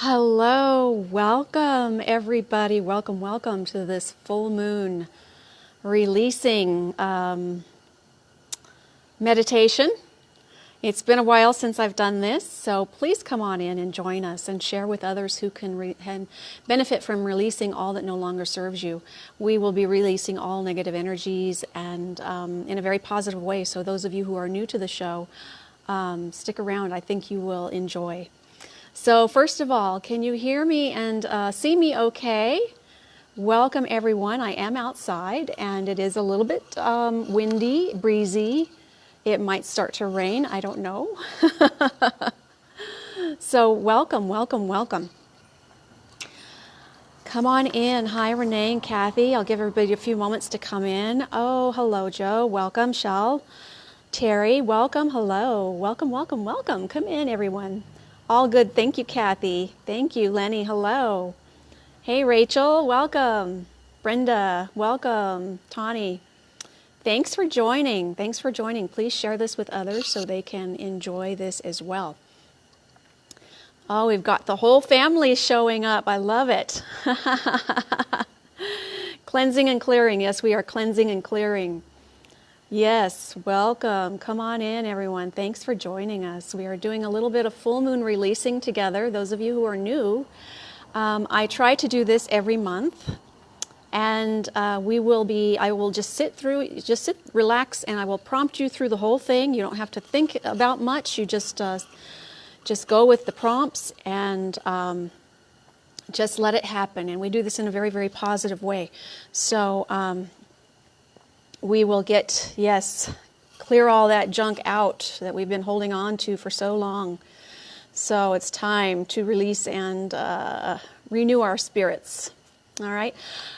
Hello, welcome everybody. Welcome to this full moon releasing meditation. It's been a while since I've done this, so please come on in and join us and share with others who can benefit from releasing all that no longer serves you. We will be releasing all negative energies and in a very positive way. So those of you who are new to the show, stick around. I think you will enjoy. So first of all, can you hear me and see me okay? Welcome everyone. I am outside and it is a little bit windy, breezy. It might start to rain, I don't know. So welcome. Come on in. Hi Renee and Kathy. I'll give everybody a few moments to come in. Oh, hello Joe. Welcome. Shell. Terry, welcome. Hello. Welcome. Come in everyone. All good. Thank you, Kathy. Thank you, Lenny. Hello. Hey, Rachel. Welcome. Brenda. Welcome. Tawny. Thanks for joining. Please share this with others so they can enjoy this as well. Oh, we've got the whole family showing up. I love it. Cleansing and clearing. Yes, we are cleansing and clearing. Yes, welcome. Come on in, everyone. Thanks for joining us. We are doing a little bit of full moon releasing together. Those of you who are new, I try to do this every month, and I will just sit, relax, and I will prompt you through the whole thing. You don't have to think about much. You just go with the prompts and just let it happen. And we do this in a very, very positive way. So, we will clear all that junk out that we've been holding on to for so long. So it's time to release and renew our spirits. All right.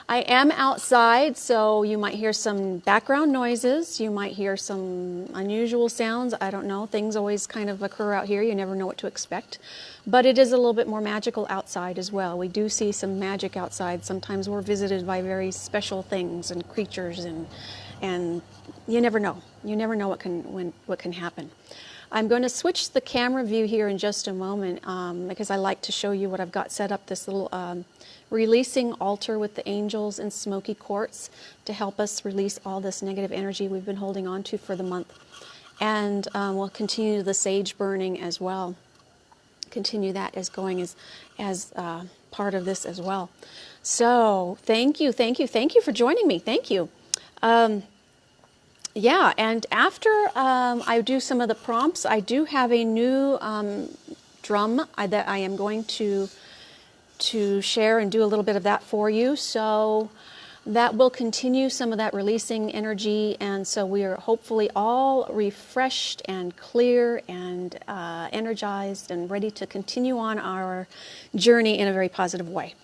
I am outside, so you might hear some background noises. You might hear some unusual sounds. I don't know. Things always kind of occur out here. You never know what to expect. But it is a little bit more magical outside as well. We do see some magic outside. Sometimes we're visited by very special things and creatures, and you never know. You never know what can happen. I'm going to switch the camera view here in just a moment because I like to show you what I've got set up, this little releasing altar with the angels and smoky quartz to help us release all this negative energy we've been holding on to for the month. And we'll continue the sage burning as well. Continue that as part of this as well. So thank you for joining me. Thank you. Yeah, and after I do some of the prompts, I do have a new drum that I am going to share and do a little bit of that for you. So that will continue some of that releasing energy, and so we are hopefully all refreshed and clear and energized and ready to continue on our journey in a very positive way.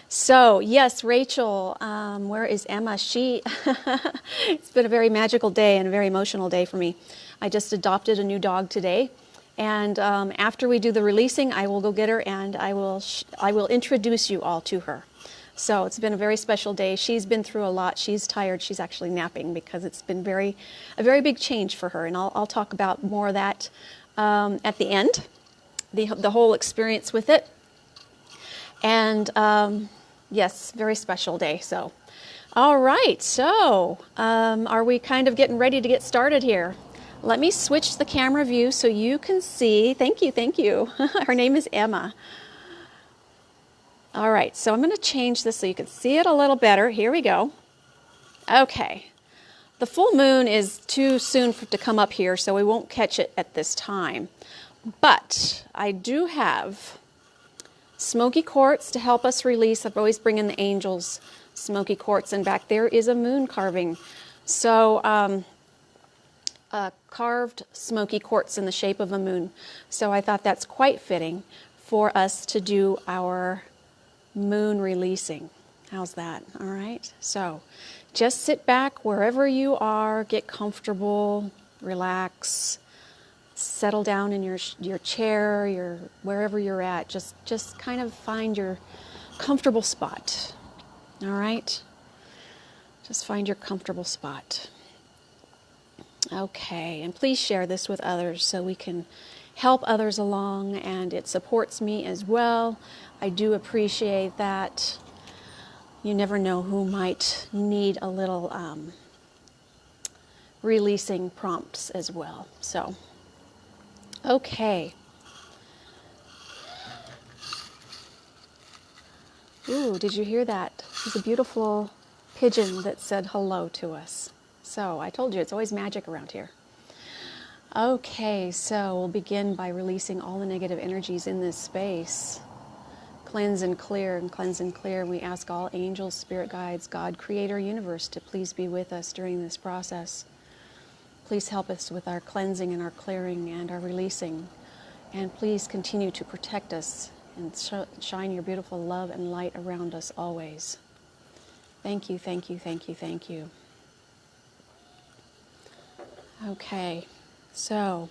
So, yes, Rachel, where is Emma? It's been a very magical day and a very emotional day for me. I just adopted a new dog today, and after we do the releasing, I will go get her and I will introduce you all to her. So it's been a very special day. She's been through a lot. She's tired. She's actually napping because it's been a very big change for her, and I'll talk about more of that at the end, the whole experience with it. And yes, very special day. So, all right. So, are we kind of getting ready to get started here? Let me switch the camera view so you can see. Thank you. Her name is Emma. All right. So I'm going to change this so you can see it a little better. Here we go. Okay. The full moon is too soon to come up here, so we won't catch it at this time. But I do have smoky quartz to help us release. I've always bring in the angels, smoky quartz, and back there is a moon carving. So carved smoky quartz in the shape of a moon. So I thought that's quite fitting for us to do our moon releasing. How's that? All right. So just sit back wherever you are, get comfortable, relax. Settle down in your chair, wherever you're at. Just kind of find your comfortable spot. All right? Just find your comfortable spot. Okay, and please share this with others so we can help others along, and it supports me as well. I do appreciate that. You never know who might need a little releasing prompts as well. So, okay. Ooh, did you hear that? There's a beautiful pigeon that said hello to us. So I told you, it's always magic around here. Okay, so we'll begin by releasing all the negative energies in this space. Cleanse and clear, and cleanse and clear. We ask all angels, spirit guides, God, creator, universe to please be with us during this process. Please help us with our cleansing and our clearing and our releasing. And please continue to protect us and shine your beautiful love and light around us always. Thank you, thank you, thank you, thank you. Okay, so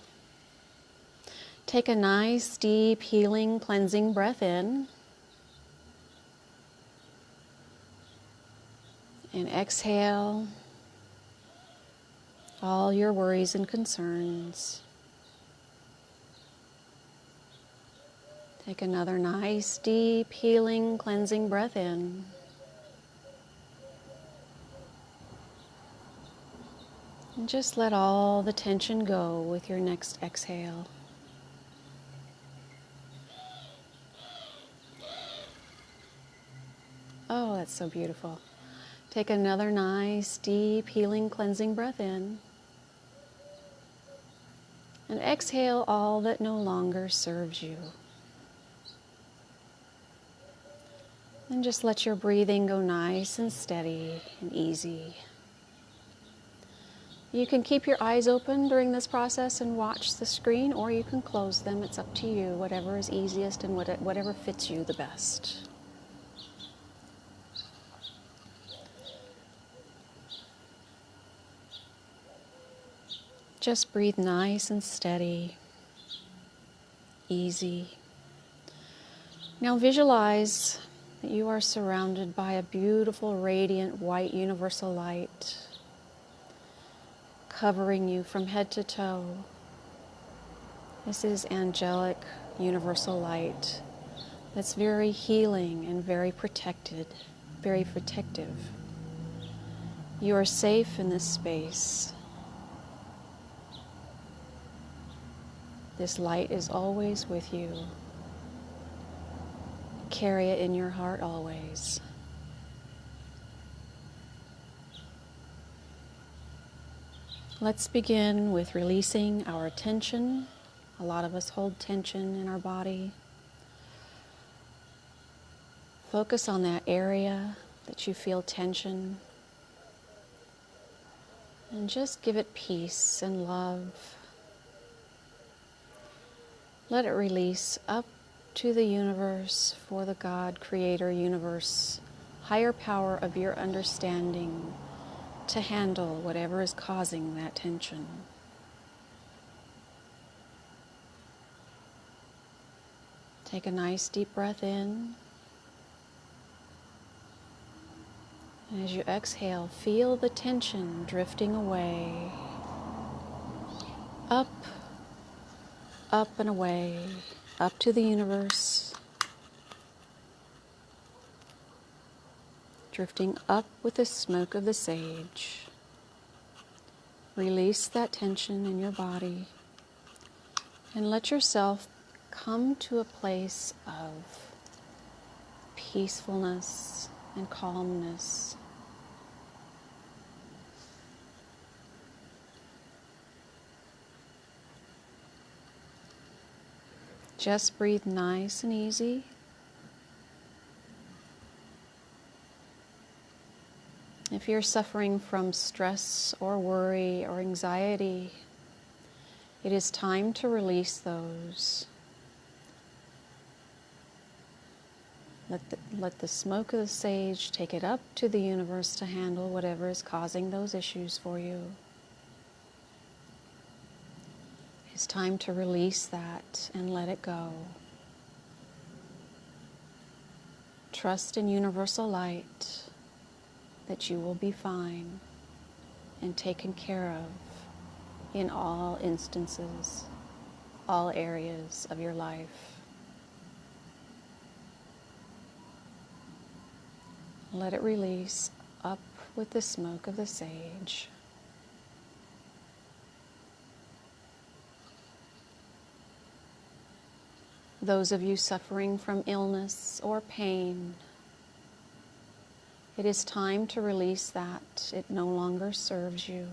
take a nice, deep, healing, cleansing breath in. And exhale all your worries and concerns. Take another nice, deep, healing, cleansing breath in. And just let all the tension go with your next exhale. Oh, that's so beautiful. Take another nice, deep, healing, cleansing breath in. And exhale all that no longer serves you. And just let your breathing go nice and steady and easy. You can keep your eyes open during this process and watch the screen, or you can close them. It's up to you, whatever is easiest and whatever fits you the best. Just breathe nice and steady, easy. Now visualize that you are surrounded by a beautiful, radiant, white, universal light covering you from head to toe. This is angelic, universal light that's very healing and very protective. You are safe in this space. This light is always with you. Carry it in your heart always. Let's begin with releasing our tension. A lot of us hold tension in our body. Focus on that area that you feel tension. And just give it peace and love. Let it release up to the universe, for the God, creator, universe, higher power of your understanding to handle whatever is causing that tension. Take a nice deep breath in. And as you exhale, feel the tension drifting away, up and away, up to the universe, drifting up with the smoke of the sage. Release that tension in your body and let yourself come to a place of peacefulness and calmness. Just breathe nice and easy. If you're suffering from stress or worry or anxiety, it is time to release those. Let the smoke of the sage take it up to the universe to handle whatever is causing those issues for you. It's time to release that and let it go. Trust in universal light that you will be fine and taken care of in all instances. all areas of your life. Let it release up with the smoke of the sage. Those of you suffering from illness or pain, it is time to release that. It no longer serves you.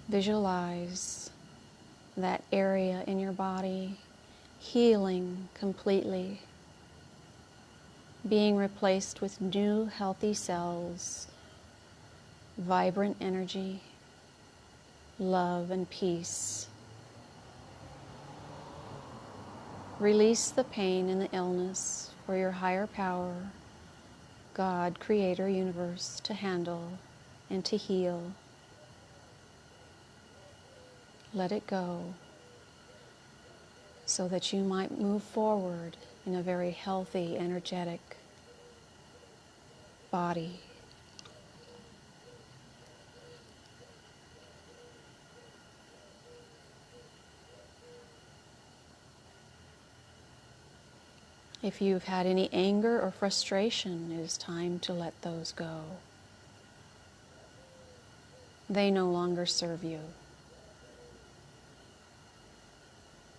Visualize that area in your body healing completely, being replaced with new healthy cells, vibrant energy, love and peace. Release the pain and the illness for your higher power, God, Creator, Universe, to handle and to heal. Let it go so that you might move forward in a very healthy, energetic body. If you've had any anger or frustration, it is time to let those go. They no longer serve you.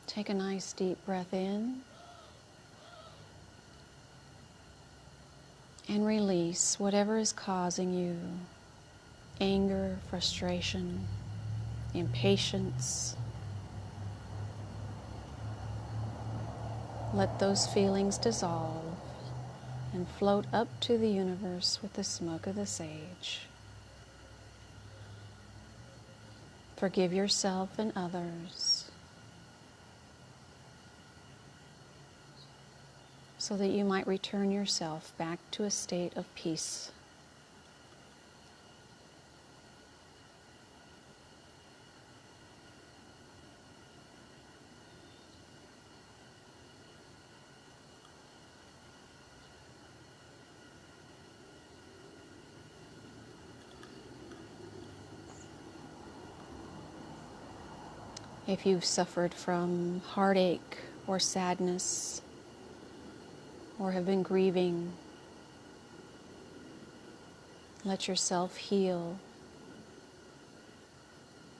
Take a nice deep breath in and release whatever is causing you anger, frustration, impatience. Let those feelings dissolve and float up to the universe with the smoke of the sage. Forgive yourself and others so that you might return yourself back to a state of peace. If you've suffered from heartache or sadness or have been grieving, let yourself heal.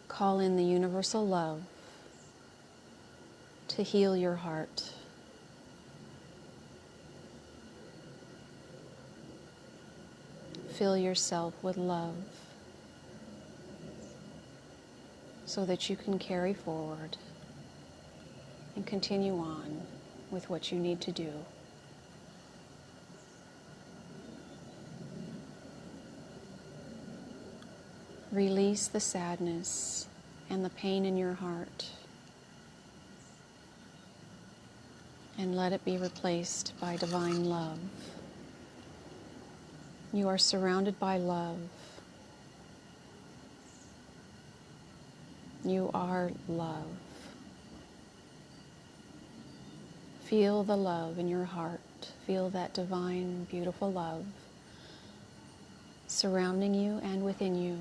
Call in the universal love to heal your heart. Fill yourself with love so that you can carry forward and continue on with what you need to do. Release the sadness and the pain in your heart and let it be replaced by divine love. You are surrounded by love. You are love. Feel the love in your heart. Feel that divine, beautiful love surrounding you and within you.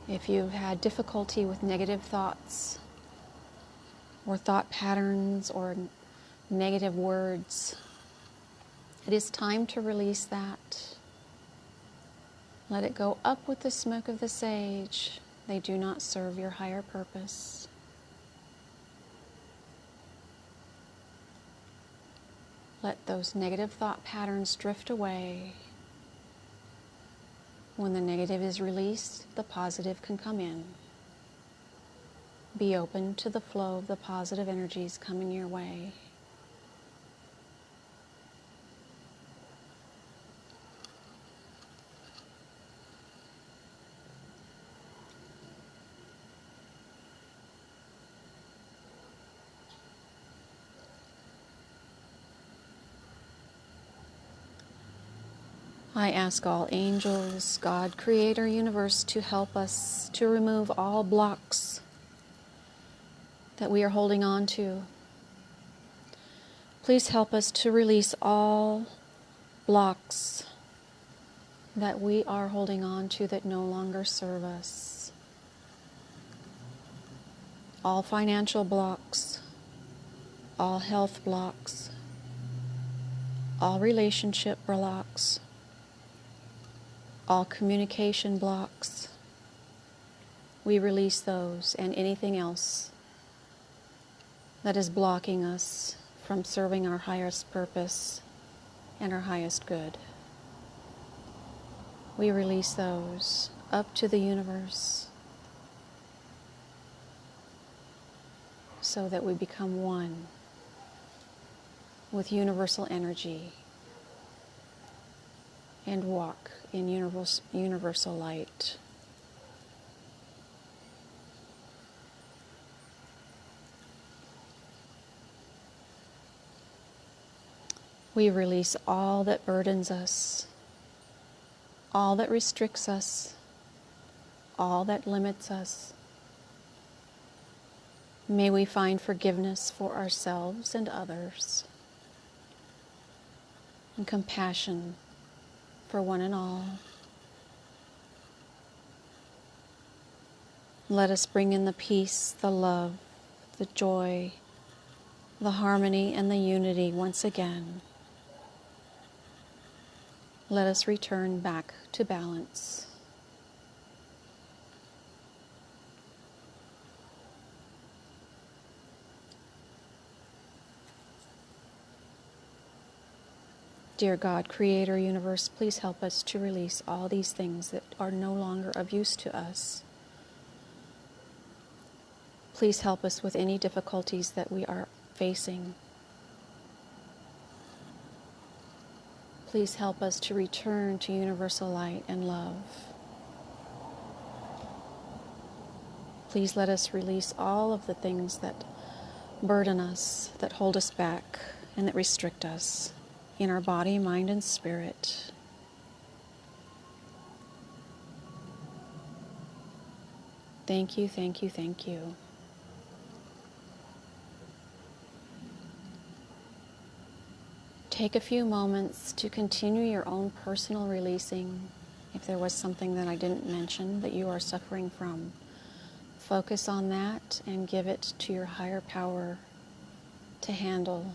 If you've had difficulty with negative thoughts or thought patterns or negative words, it is time to release that. Let it go up with the smoke of the sage. They do not serve your higher purpose. Let those negative thought patterns drift away. When the negative is released, the positive can come in. Be open to the flow of the positive energies coming your way. I ask all angels, God, Creator, Universe, to help us to remove all blocks that we are holding on to. Please help us to release all blocks that we are holding on to that no longer serve us. All financial blocks, all health blocks, all relationship blocks, all communication blocks. We release those and anything else that is blocking us from serving our highest purpose and our highest good. We release those up to the universe so that we become one with universal energy and walk in universal light. We release all that burdens us, all that restricts us, all that limits us. May we find forgiveness for ourselves and others, and compassion for one and all. Let us bring in the peace, the love, the joy, the harmony, and the unity once again. Let us return back to balance. Dear God, Creator, Universe, please help us to release all these things that are no longer of use to us. Please help us with any difficulties that we are facing. Please help us to return to universal light and love. Please let us release all of the things that burden us, that hold us back, and that restrict us in our body, mind, and spirit. Thank you, thank you, thank you. Take a few moments to continue your own personal releasing. If there was something that I didn't mention that you are suffering from, focus on that and give it to your higher power to handle.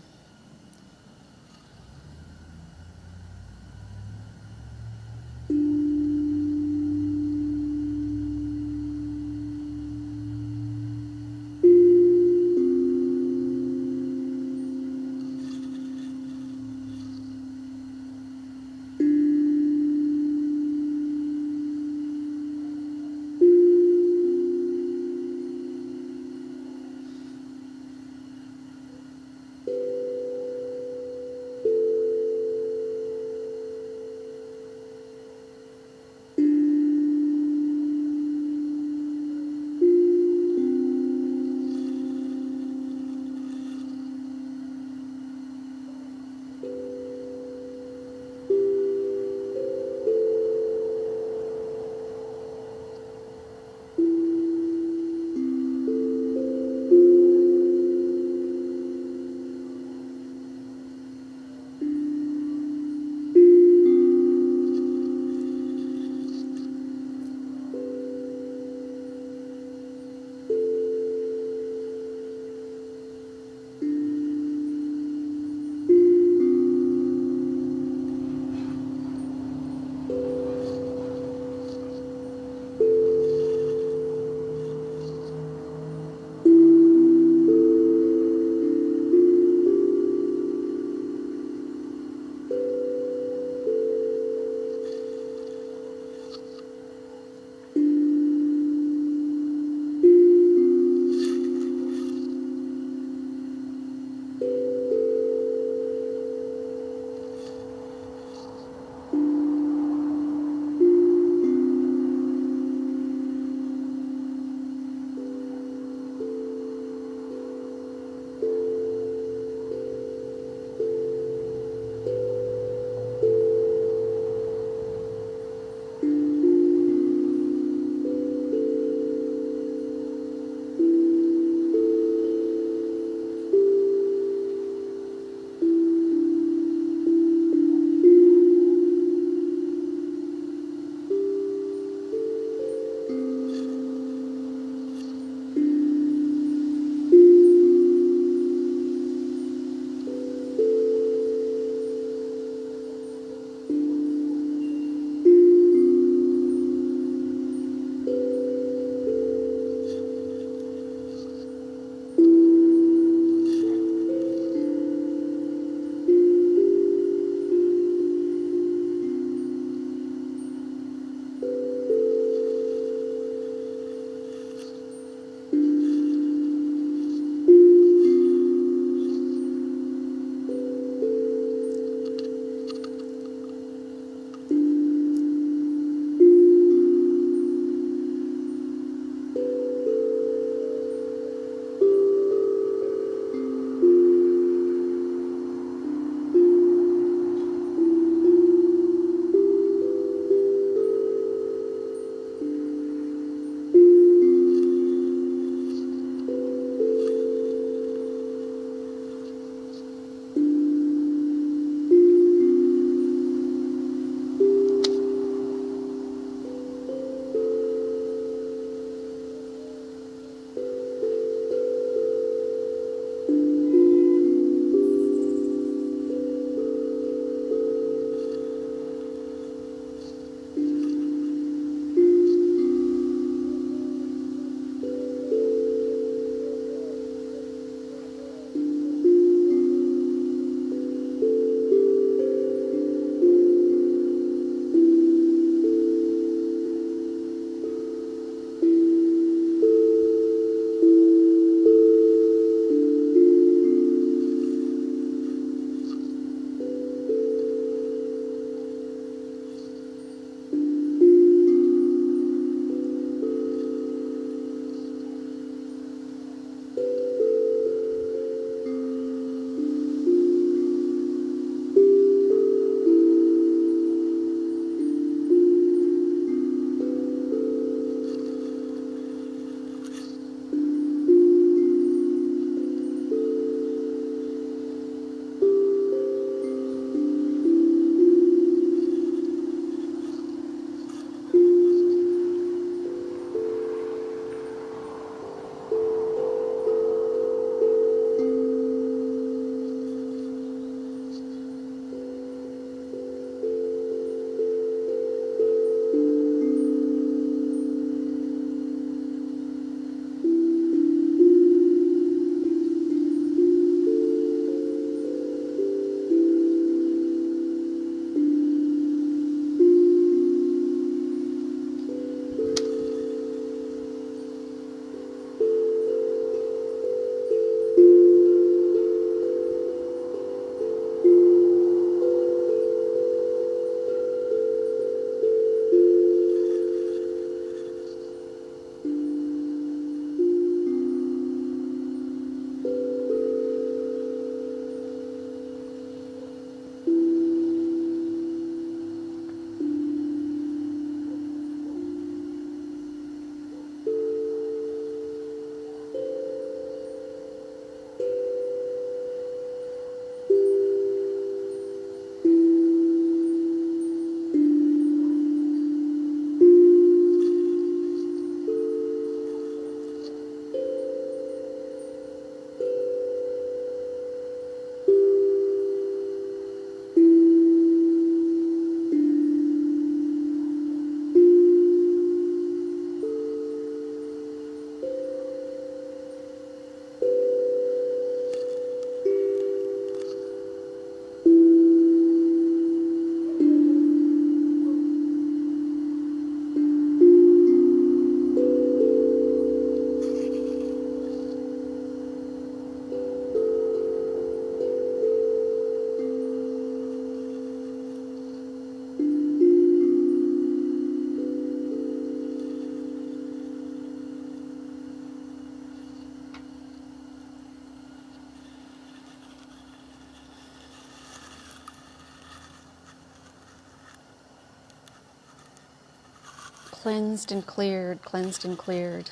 Cleansed and cleared, cleansed and cleared.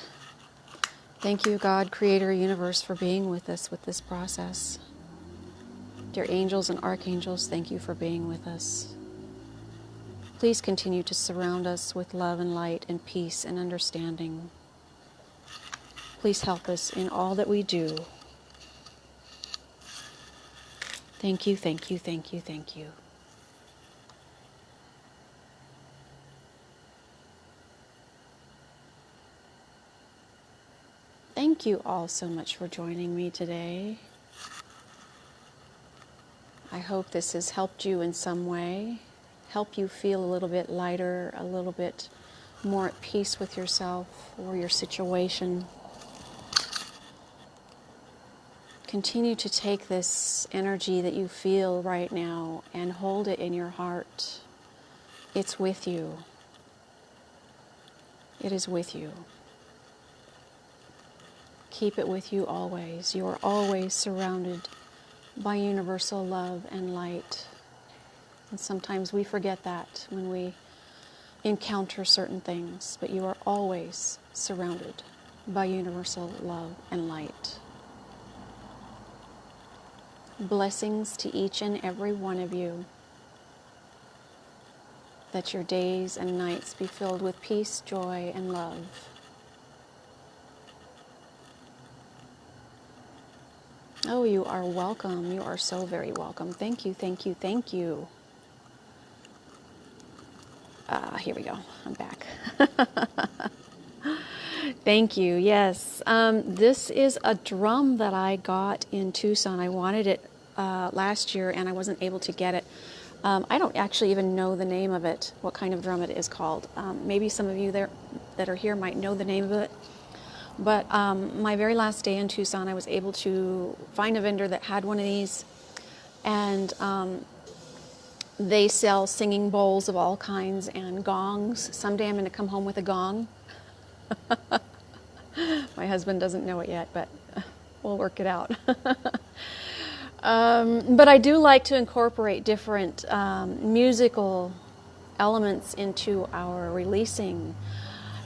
Thank you, God, Creator, Universe, for being with us with this process. Dear angels and archangels, thank you for being with us. Please continue to surround us with love and light and peace and understanding. Please help us in all that we do. Thank you, thank you, thank you, thank you. Thank you all so much for joining me today. I hope this has helped you in some way, help you feel a little bit lighter, a little bit more at peace with yourself or your situation. Continue to take this energy that you feel right now and hold it in your heart. It's with you. It is with you. Keep it with you always. You are always surrounded by universal love and light. And sometimes we forget that when we encounter certain things, but you are always surrounded by universal love and light. Blessings to each and every one of you. That your days and nights be filled with peace, joy, and love. Oh, you are welcome. You are so very welcome. Thank you, thank you, thank you. Here we go. I'm back. Thank you. Yes. This is a drum that I got in Tucson. I wanted it last year and I wasn't able to get it. I don't actually even know the name of it, what kind of drum it is called. Maybe some of you there that are here might know the name of it. But my very last day in Tucson, I was able to find a vendor that had one of these. And they sell singing bowls of all kinds and gongs. Someday I'm going to come home with a gong. My husband doesn't know it yet, but we'll work it out. But I do like to incorporate different musical elements into our releasing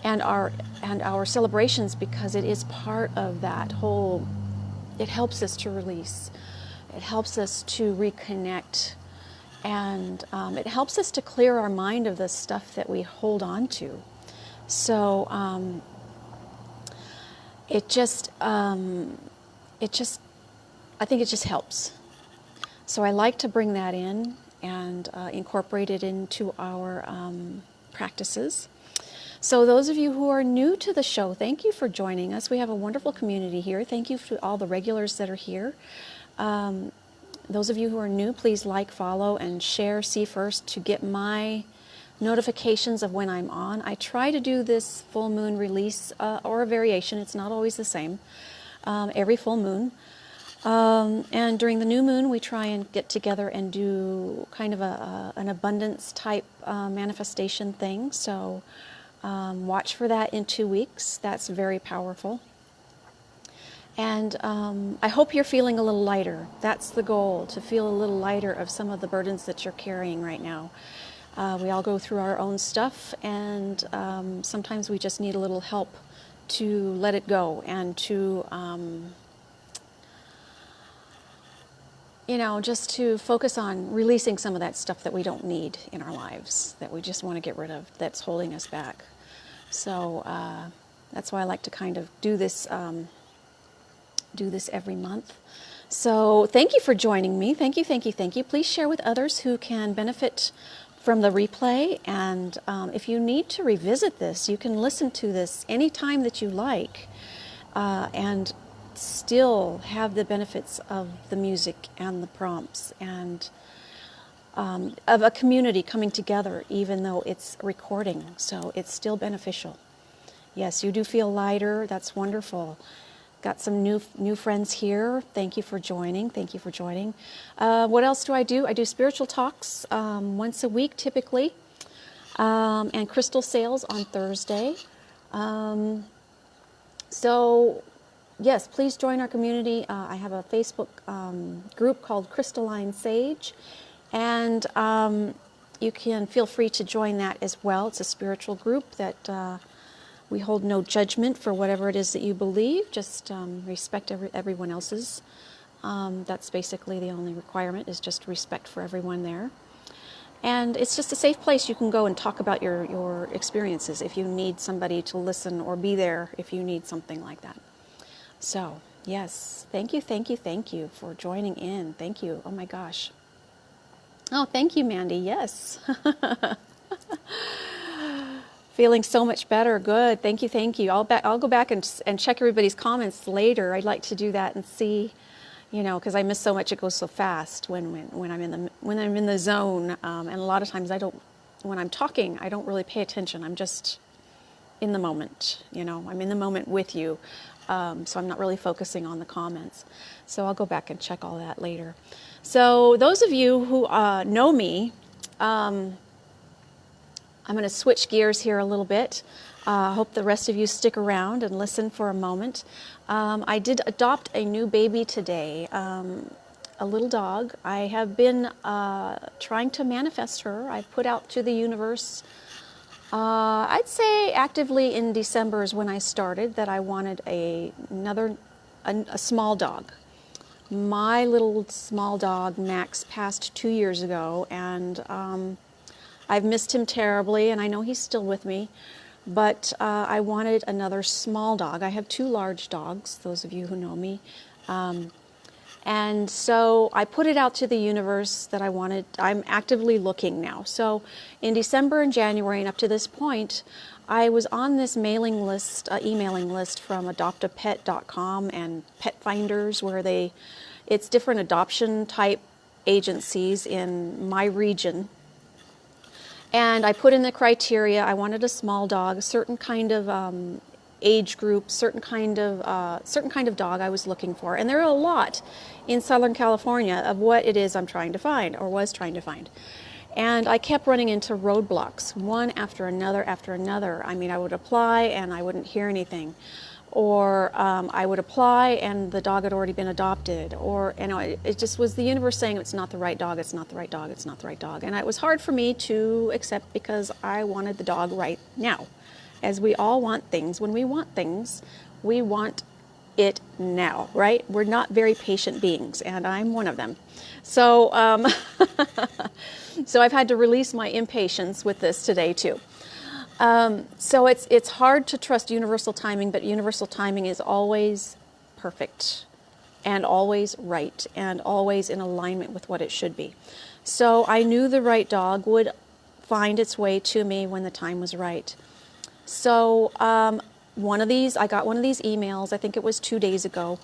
and our celebrations, because it is part of that whole. It helps us to release. It helps us to reconnect, and it helps us to clear our mind of the stuff that we hold on to. So I think it just helps. So I like to bring that in and incorporate it into our practices. So those of you who are new to the show, thank you for joining us. We have a wonderful community here. Thank you to all the regulars that are here. Those of you who are new, please like, follow, and share See First to get my notifications of when I'm on. I try to do this full moon release or a variation. It's not always the same. Every full moon. And during the new moon, we try and get together and do kind of an abundance type manifestation thing. So watch for that in 2 weeks. That's very powerful. And I hope you're feeling a little lighter. That's the goal, to feel a little lighter of some of the burdens that you're carrying right now. We all go through our own stuff, and sometimes we just need a little help to let it go and to, just to focus on releasing some of that stuff that we don't need in our lives, that we just want to get rid of, that's holding us back. So that's why I like to kind of do this every month. So thank you for joining me. Thank you, thank you, thank you. Please share with others who can benefit from the replay. And if you need to revisit this, you can listen to this anytime that you like and still have the benefits of the music and the prompts and of a community coming together, even though it's recording. So it's still beneficial. Yes, you do feel lighter. That's wonderful. Got some new friends here. Thank you for joining. Thank you for joining. What else do? I do spiritual talks once a week typically, and crystal sales on Thursday. So yes, please join our community. I have a Facebook group called Crystalline Sage, and you can feel free to join that as well. It's a spiritual group that we hold no judgment for whatever it is that you believe. Just respect everyone else's. That's basically the only requirement, is just respect for everyone there. And it's just a safe place. You can go and talk about your experiences if you need somebody to listen, or be there if you need something like that. So, yes, thank you for joining in. Thank you. Oh my gosh. Oh, thank you, Mandy. Yes. Feeling so much better. Good. Thank you. I'll go back and check everybody's comments later. I'd like to do that and see, because I miss so much. It goes so fast when I'm in the zone. And a lot of times when I'm talking, I don't really pay attention. I'm just in the moment. I'm in the moment with you. So I'm not really focusing on the comments. So I'll go back and check all that later. So those of you who know me, I'm going to switch gears here a little bit. I hope the rest of you stick around and listen for a moment. I did adopt a new baby today, a little dog. I have been trying to manifest her. I put out to the universe, I'd say actively in December is when I started, that I wanted a small dog. My little small dog, Max, passed 2 years ago, and I've missed him terribly, and I know he's still with me, but I wanted another small dog. I have 2 large dogs, those of you who know me. And so I put it out to the universe that I wanted. I'm actively looking now. So in December and January and up to this point, I was on this emailing list from adoptapet.com and Pet Finders, where it's different adoption type agencies in my region. And I put in the criteria. I wanted a small dog, a certain kind of age group, certain kind of dog I was looking for. And there are a lot in Southern California of what it is I'm trying to find, or was trying to find. And I kept running into roadblocks, one after another after another. I mean, I would apply and I wouldn't hear anything. Or I would apply and the dog had already been adopted. Or, it just was the universe saying it's not the right dog, it's not the right dog, it's not the right dog. And it was hard for me to accept, because I wanted the dog right now. As we all want things, when we want things, we want it now, right? We're not very patient beings, and I'm one of them. So, so I've had to release my impatience with this today too. So it's hard to trust universal timing, but universal timing is always perfect and always right and always in alignment with what it should be. So I knew the right dog would find its way to me when the time was right. So I got one of these emails, I think it was 2 days ago.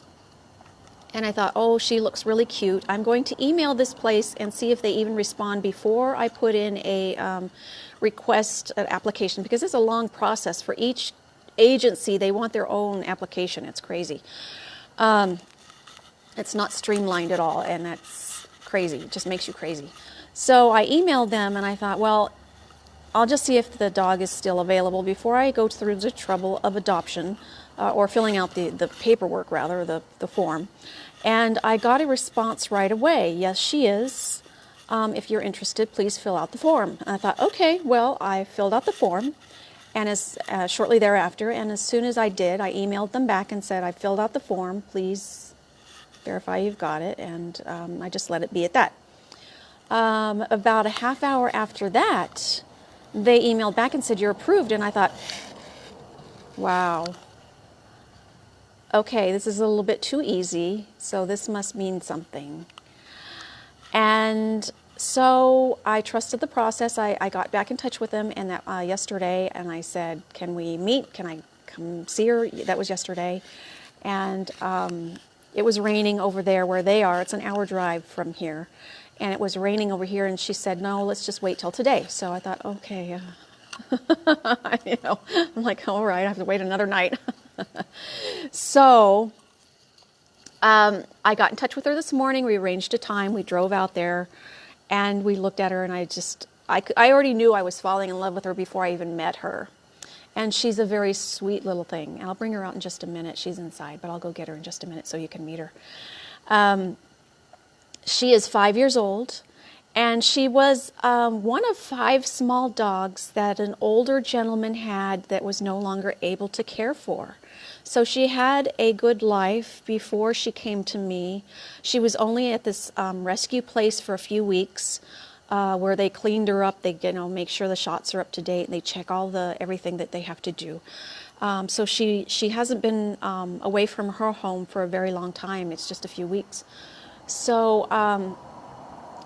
And I thought, oh, she looks really cute. I'm going to email this place and see if they even respond before I put in a request, an application, because it's a long process for each agency. They want their own application. It's crazy. It's not streamlined at all, and that's crazy. It just makes you crazy. So I emailed them, and I thought, well, I'll just see if the dog is still available before I go through the trouble of adoption, or filling out the paperwork, rather, the form. And I got a response right away. Yes, she is. If you're interested, please fill out the form. And I thought, okay, well, I filled out the form, and shortly thereafter, and as soon as I did, I emailed them back and said, I filled out the form, please verify you've got it, and I just let it be at that. About a half hour after that, they emailed back and said, you're approved, and I thought, wow. Okay, this is a little bit too easy, so this must mean something. And so I trusted the process. I got back in touch with them and yesterday, and I said, can we meet? Can I come see her? That was yesterday. And it was raining over there where they are. It's an hour drive from here. And it was raining over here, and she said, no, let's just wait till today. So I thought, okay. I'm like, all right, I have to wait another night. So I got in touch with her this morning. We arranged a time. We drove out there, and we looked at her, and I already knew I was falling in love with her before I even met her. And she's a very sweet little thing. And I'll bring her out in just a minute. She's inside, but I'll go get her in just a minute so you can meet her. She is 5 years old, And she was one of 5 small dogs that an older gentleman had that was no longer able to care for. So she had a good life before she came to me. She was only at this rescue place for a few weeks, where they cleaned her up. They, make sure the shots are up to date, and they check everything that they have to do. So she hasn't been away from her home for a very long time. It's just a few weeks. So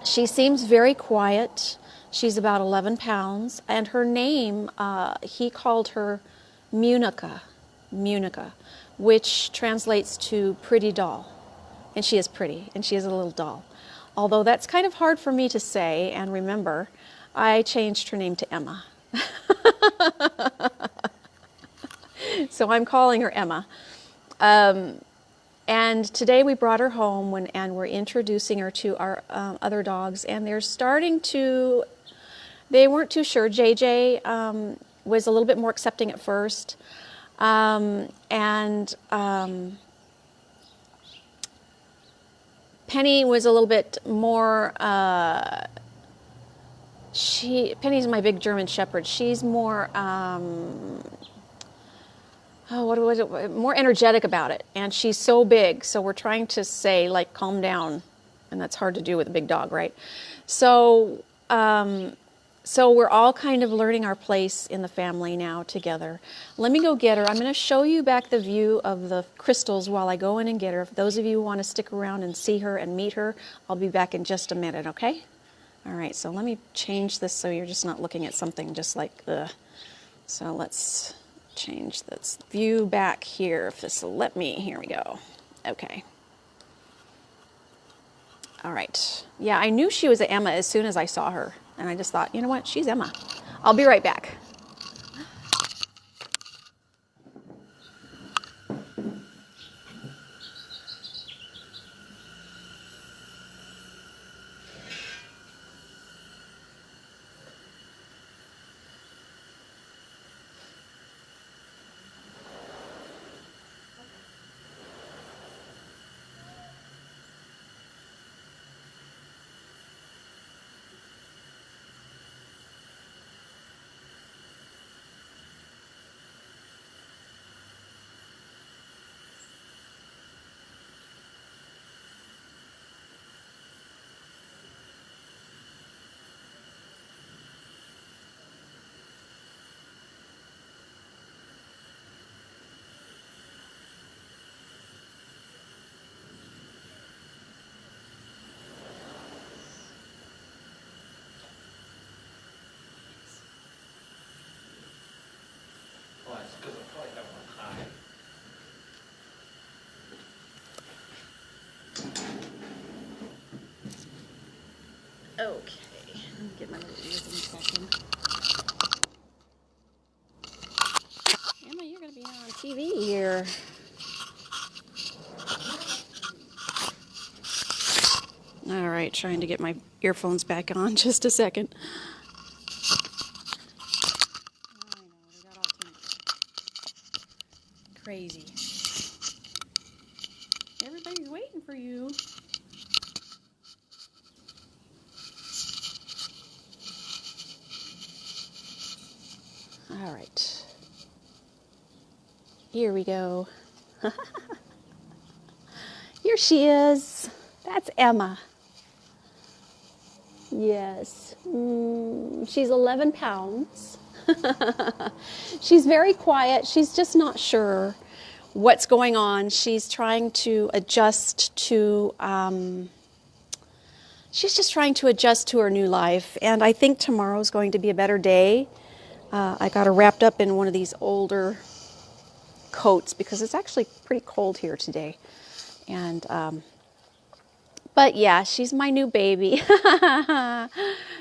she seems very quiet. She's about 11 pounds, and her name, he called her Munica, which translates to pretty doll. And she is pretty, and she is a little doll. Although that's kind of hard for me to say and remember, I changed her name to Emma. So I'm calling her Emma. And today we brought her home and we're introducing her to our other dogs, and they weren't too sure. JJ was a little bit more accepting at first. Penny was a little bit more, Penny's my big German Shepherd. She's more, more energetic about it. And she's so big, so we're trying to say, like, calm down. And that's hard to do with a big dog, right? So we're all kind of learning our place in the family now together. Let me go get her. I'm going to show you back the view of the crystals while I go in and get her. For those of you who want to stick around and see her and meet her, I'll be back in just a minute, okay? All right, so let me change this so you're just not looking at something just like, ugh. So let's change this view back here, if this will let me. Here we go. Okay. All right. Yeah, I knew she was an Emma as soon as I saw her. And I just thought, you know what? She's Emma. I'll be right back. Okay, let me get my little earphones back in. Emma, you're going to be on TV here. All right, trying to get my earphones back on. Just a second. I know, we got all crazy. Everybody's waiting for you. All right. Here we go. Here she is. That's Emma. Yes. She's 11 pounds. She's very quiet. She's just not sure what's going on. She's trying to adjust to, she's just trying to adjust to her new life. And I think tomorrow's going to be a better day. I got her wrapped up in one of these older coats because it's actually pretty cold here today. And, but yeah, she's my new baby.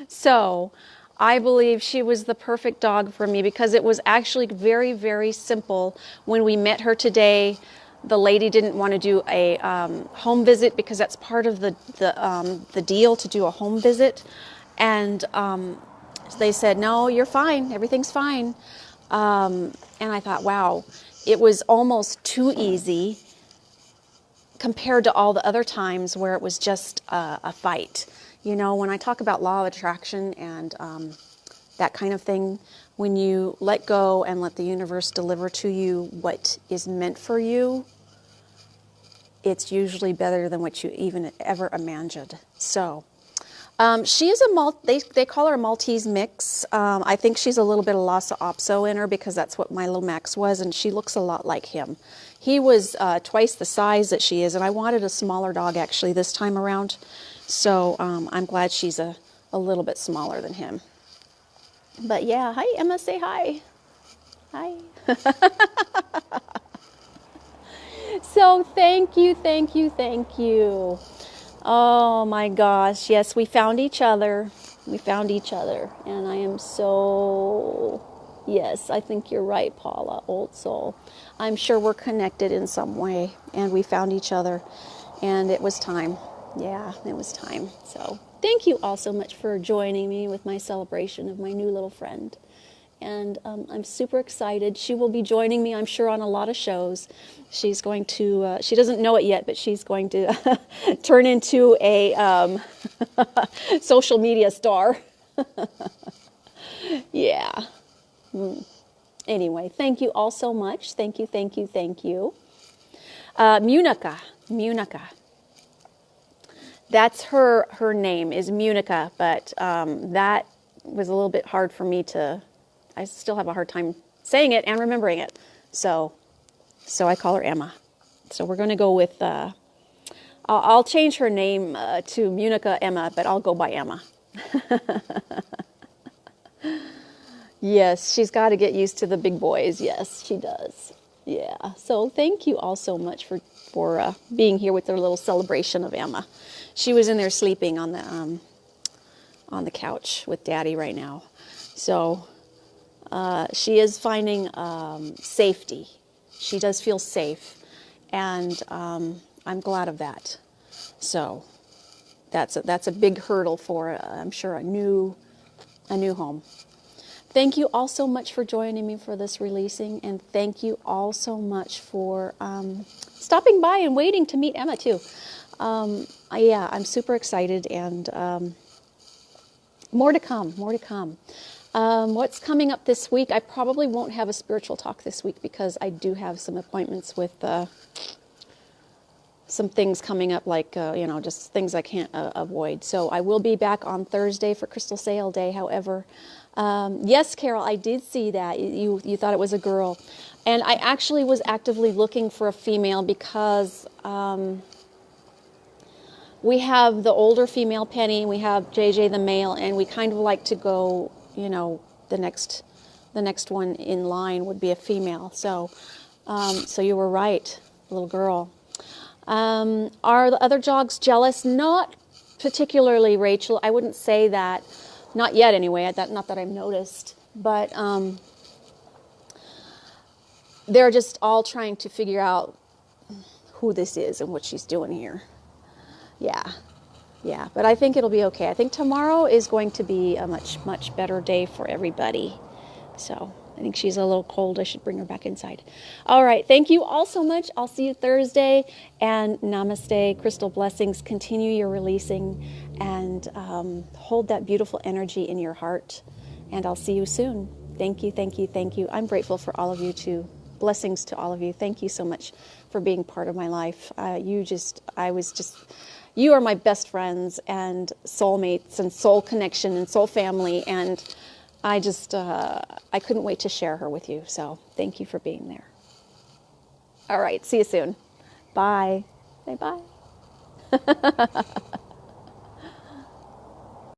So I believe she was the perfect dog for me because it was actually very, very simple. When we met her today, the lady didn't want to do a home visit because that's part of the deal, to do a home visit. And they said, no, you're fine. Everything's fine. And I thought, wow, it was almost too easy compared to all the other times where it was just a fight. You know, when I talk about law of attraction and that kind of thing, when you let go and let the universe deliver to you what is meant for you, it's usually better than what you even ever imagined. So she is they call her a Maltese mix. I think she's a little bit of Lhasa Apso in her because that's what my little Max was, and she looks a lot like him. He was twice the size that she is, and I wanted a smaller dog actually this time around. So I'm glad she's a little bit smaller than him. But yeah, hi Emma, say hi. Hi. So thank you, thank you, thank you. Oh my gosh, yes, we found each other. We found each other, and I am so, yes, I think you're right, Paula, old soul. I'm sure we're connected in some way, and we found each other, and it was time. Yeah, it was time. So thank you all so much for joining me with my celebration of my new little friend. And I'm super excited. She will be joining me, I'm sure, on a lot of shows. She's going to, she doesn't know it yet, but she's going to turn into a social media star. Yeah. Anyway, thank you all so much. Thank you, thank you, thank you. Munica. That's her name is Munica, but that was a little bit hard for me to, I still have a hard time saying it and remembering it. So I call her Emma. So we're going to go with, I'll change her name to Munica Emma, but I'll go by Emma. Yes, she's got to get used to the big boys. Yes, she does. Yeah. So thank you all so much for being here with their little celebration of Emma. She was in there sleeping on the couch with Daddy right now. So she is finding safety. She does feel safe, and I'm glad of that. So that's a big hurdle for I'm sure a new home. Thank you all so much for joining me for this releasing, and thank you all so much for stopping by and waiting to meet Emma too. Yeah, I'm super excited, and more to come. What's coming up this week? I probably won't have a spiritual talk this week because I do have some appointments with some things coming up, like just things I can't avoid. So I will be back on Thursday for Crystal Sale Day. However, yes, Carol, I did see that you thought it was a girl, and I actually was actively looking for a female because we have the older female Penny, we have JJ the male, and we kind of like to go, the next one in line would be a female. So so you were right, little girl. Are the other dogs jealous? Not particularly, Rachel. I wouldn't say that. Not yet, anyway. Not that I've noticed. But they're just all trying to figure out who this is and what she's doing here. Yeah. But I think it'll be okay. I think tomorrow is going to be a much, much better day for everybody. So I think she's a little cold. I should bring her back inside. All right. Thank you all so much. I'll see you Thursday. And namaste. Crystal blessings. Continue your releasing and hold that beautiful energy in your heart. And I'll see you soon. Thank you, thank you, thank you. I'm grateful for all of you too. Blessings to all of you. Thank you so much for being part of my life. You are my best friends and soulmates and soul connection and soul family. And I couldn't wait to share her with you. So thank you for being there. All right. See you soon. Bye. Say bye.